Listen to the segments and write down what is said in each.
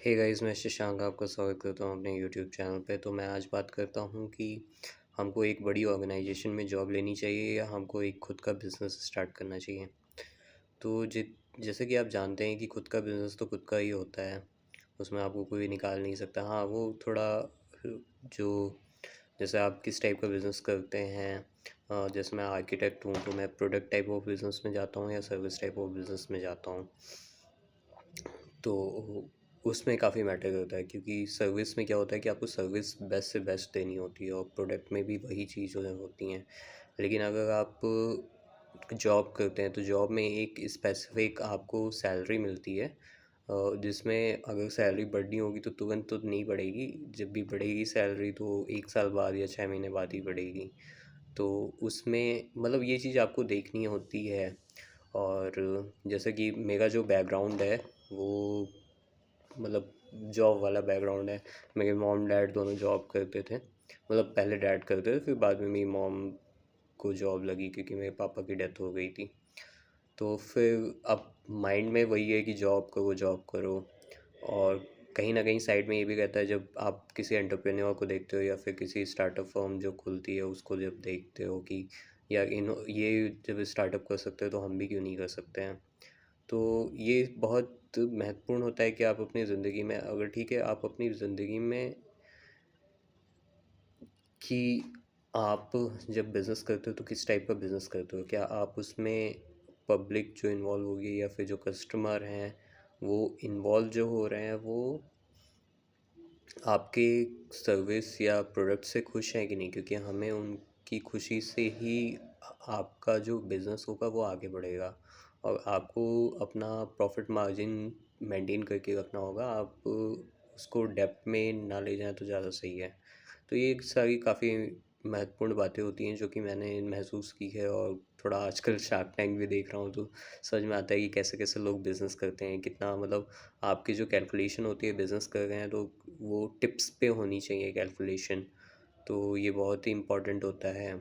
Hey guys, मैं शशांक आपका स्वागत करता हूँ अपने यूट्यूब चैनल पे। तो मैं आज बात करता हूँ कि हमको एक बड़ी ऑर्गेनाइजेशन में जॉब लेनी चाहिए या हमको एक खुद का बिज़नेस स्टार्ट करना चाहिए। तो जैसे कि आप जानते हैं कि खुद का बिज़नेस तो खुद का ही होता है, उसमें आपको कोई निकाल नहीं सकता। हाँ, वो थोड़ा जो जैसे आप किस टाइप का बिज़नेस करते हैं। जैसे मैं आर्किटेक्ट हूँ तो मैं प्रोडक्ट टाइप ऑफ बिज़नेस में जाता हूँ या सर्विस टाइप ऑफ बिज़नेस में जाता हूँ। तो उसमें काफ़ी मैटर करता है, क्योंकि सर्विस में क्या होता है कि आपको सर्विस बेस्ट से बेस्ट देनी होती है और प्रोडक्ट में भी वही चीज़ें होती हैं। लेकिन अगर आप जॉब करते हैं तो जॉब में एक स्पेसिफिक आपको सैलरी मिलती है, जिसमें अगर सैलरी बढ़नी होगी तो तुरंत तो नहीं बढ़ेगी। जब भी बढ़ेगी सैलरी तो 1 साल बाद या 6 महीने बाद ही बढ़ेगी। तो उसमें मतलब ये चीज़ आपको देखनी होती है। और जैसे कि मेरा जो बैकग्राउंड है वो मतलब जॉब वाला बैकग्राउंड है। मेरे मॉम डैड दोनों जॉब करते थे, मतलब पहले डैड करते थे, फिर बाद में मेरी मॉम को जॉब लगी क्योंकि मेरे पापा की डेथ हो गई थी। तो फिर अब माइंड में वही है कि जॉब करो। और कहीं ना कहीं साइड में ये भी रहता है, जब आप किसी एंटरप्रेन्योर को देखते हो या फिर किसी स्टार्टअप फर्म जो खुलती है उसको जब देखते हो कि यार इन ये जब स्टार्टअप कर सकते हो तो हम भी क्यों नहीं कर सकते हैं। तो ये बहुत महत्वपूर्ण होता है कि आप अपनी ज़िंदगी में, अगर ठीक है, आप अपनी ज़िंदगी में कि आप जब बिज़नेस करते हो तो किस टाइप का बिज़नेस करते हो। क्या आप उसमें पब्लिक जो इन्वॉल्व होगी या फिर जो कस्टमर हैं वो इन्वॉल्व जो हो रहे हैं वो आपके सर्विस या प्रोडक्ट से खुश हैं कि नहीं, क्योंकि हमें उनकी खुशी से ही आपका जो बिज़नेस होगा वो आगे बढ़ेगा। और आपको अपना प्रॉफिट मार्जिन मेंटेन करके रखना होगा। आप उसको डेप्थ में ना ले जाएं तो ज़्यादा सही है। तो ये सारी काफ़ी महत्वपूर्ण बातें होती हैं जो कि मैंने महसूस की है। और थोड़ा आजकल शार्क टैंक भी देख रहा हूँ तो समझ में आता है कि कैसे कैसे लोग बिज़नेस करते हैं, कितना मतलब आपकी जो कैलकुलेशन होती है बिज़नेस कर रहे हैं तो वो टिप्स पे होनी चाहिए कैलकुलेशन। तो ये बहुत ही इम्पोर्टेंट होता है।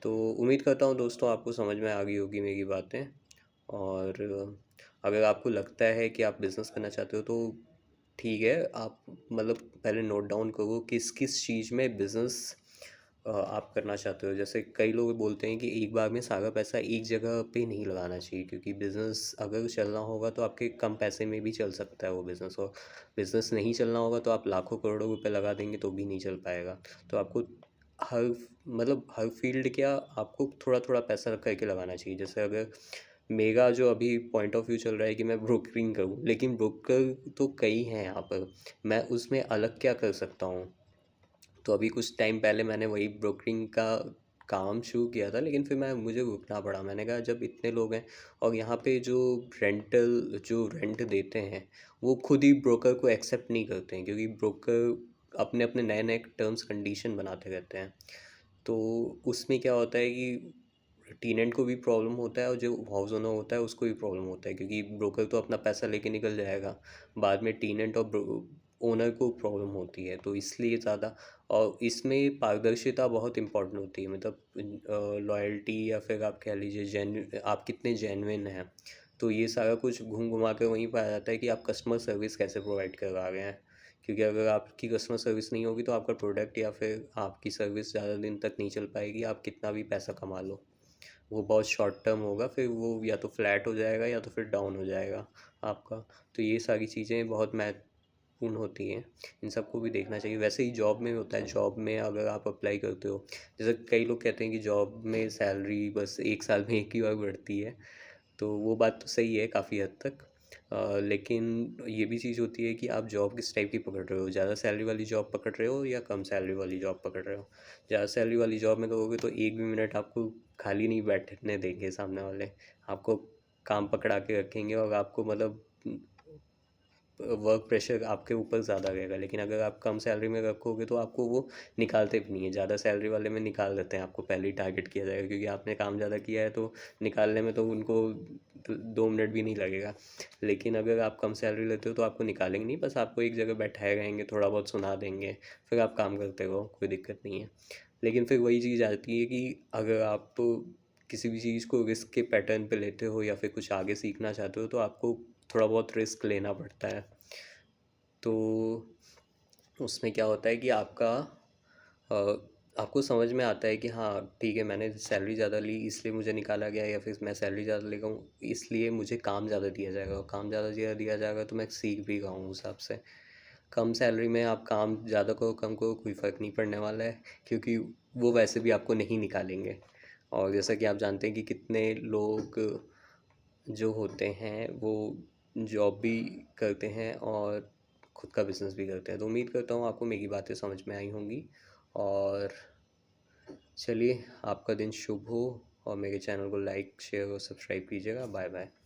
तो उम्मीद करता हूँ दोस्तों आपको समझ में आ गई होगी मेरी बातें। और अगर आपको लगता है कि आप बिज़नेस करना चाहते हो तो ठीक है, आप मतलब पहले नोट डाउन करो किस किस चीज़ में बिज़नेस आप करना चाहते हो। जैसे कई लोग बोलते हैं कि एक बार में सारा पैसा एक जगह पे नहीं लगाना चाहिए, क्योंकि बिज़नेस अगर चलना होगा तो आपके कम पैसे में भी चल सकता है वो बिज़नेस। और बिज़नेस नहीं चलना होगा तो आप लाखों करोड़ों रुपए लगा देंगे तो भी नहीं चल पाएगा। तो आपको हर मतलब हर फील्ड क्या, आपको थोड़ा थोड़ा पैसा करके लगाना चाहिए। जैसे अगर मेरा जो अभी पॉइंट ऑफ व्यू चल रहा है कि मैं ब्रोकरिंग करूँ, लेकिन ब्रोकर तो कई हैं यहाँ पर, मैं उसमें अलग क्या कर सकता हूँ। तो अभी कुछ टाइम पहले मैंने वही ब्रोकरिंग का काम शुरू किया था, लेकिन फिर मुझे रुकना पड़ा। मैंने कहा जब इतने लोग हैं और यहाँ पे जो रेंट देते हैं वो खुद ही ब्रोकर को एक्सेप्ट नहीं करते हैं, क्योंकि ब्रोकर अपने अपने नए नए टर्म्स कंडीशन बनाते रहते हैं। तो उसमें क्या होता है कि टीनेंट को भी प्रॉब्लम होता है और जो हाउस ओनर होता है उसको भी प्रॉब्लम होता है, क्योंकि ब्रोकर तो अपना पैसा लेके निकल जाएगा, बाद में टीनेंट और ओनर को प्रॉब्लम होती है। तो इसलिए ज़्यादा, और इसमें पारदर्शिता बहुत इंपॉर्टेंट होती है, मतलब लॉयल्टी या फिर आप कह लीजिए आप कितने जेन्युइन हैं। तो ये सारा कुछ घूम घुमा कर वहीं पाया जाता है कि आप कस्टमर सर्विस कैसे प्रोवाइड करवा रहे हैं। क्योंकि अगर आपकी कस्टमर सर्विस नहीं होगी तो आपका प्रोडक्ट या फिर आपकी सर्विस ज़्यादा दिन तक नहीं चल पाएगी, आप कितना भी पैसा कमा लो वो बहुत शॉर्ट टर्म होगा, फिर वो या तो फ्लैट हो जाएगा या तो फिर डाउन हो जाएगा आपका। तो ये सारी चीज़ें बहुत महत्वपूर्ण होती हैं, इन सबको भी देखना चाहिए। वैसे ही जॉब में होता है, जॉब में अगर आप अप्लाई करते हो, जैसे कई लोग कहते हैं कि जॉब में सैलरी बस 1 साल में एक ही बार बढ़ती है, तो वो बात तो सही है काफ़ी हद तक। लेकिन ये भी चीज़ होती है कि आप जॉब किस टाइप की पकड़ रहे हो, ज़्यादा सैलरी वाली जॉब पकड़ रहे हो या कम सैलरी वाली जॉब पकड़ रहे हो। ज़्यादा सैलरी वाली जॉब में करोगे तो एक भी मिनट आपको खाली नहीं बैठने देंगे सामने वाले, आपको काम पकड़ा के रखेंगे और आपको मतलब वर्क प्रेशर आपके ऊपर ज़्यादा रहेगा। लेकिन अगर आप कम सैलरी में रखोगे तो आपको वो निकालते भी नहीं है, ज़्यादा सैलरी वाले में निकाल देते हैं, आपको पहले ही टारगेट किया जाएगा क्योंकि आपने काम ज़्यादा किया है। तो निकालने में तो उनको 2 मिनट भी नहीं लगेगा। लेकिन अगर आप कम सैलरी लेते हो तो आपको निकालेंगे नहीं, बस आपको एक जगह बैठाए रहेंगे, थोड़ा बहुत सुना देंगे, फिर आप काम करते रहो, कोई दिक्कत नहीं है। लेकिन फिर वही चीज़ आती है कि अगर आप किसी भी चीज़ को रिस्क के पैटर्न पे लेते हो या फिर कुछ आगे सीखना चाहते हो तो आपको थोड़ा बहुत रिस्क लेना पड़ता है। तो उसमें क्या होता है कि आपको समझ में आता है कि हाँ ठीक है, मैंने सैलरी ज़्यादा ली इसलिए मुझे निकाला गया, या फिर मैं सैलरी ज़्यादा ले गया हूँ इसलिए मुझे काम ज़्यादा दिया जाएगा, और काम ज़्यादा दिया जाएगा तो मैं सीख भी गया हूँ उस हिसाब से। कम सैलरी में आप काम ज़्यादा करो कम करो कोई फ़र्क नहीं पड़ने वाला है, क्योंकि वो वैसे भी आपको नहीं निकालेंगे। और जैसा कि आप जानते हैं कि कितने लोग जो होते हैं वो जॉब भी करते हैं और खुद का बिजनेस भी करते हैं। तो उम्मीद करता हूँ आपको मेरी बातें समझ में आई होंगी। और चलिए, आपका दिन शुभ हो, और मेरे चैनल को लाइक शेयर और सब्सक्राइब कीजिएगा। Bye bye.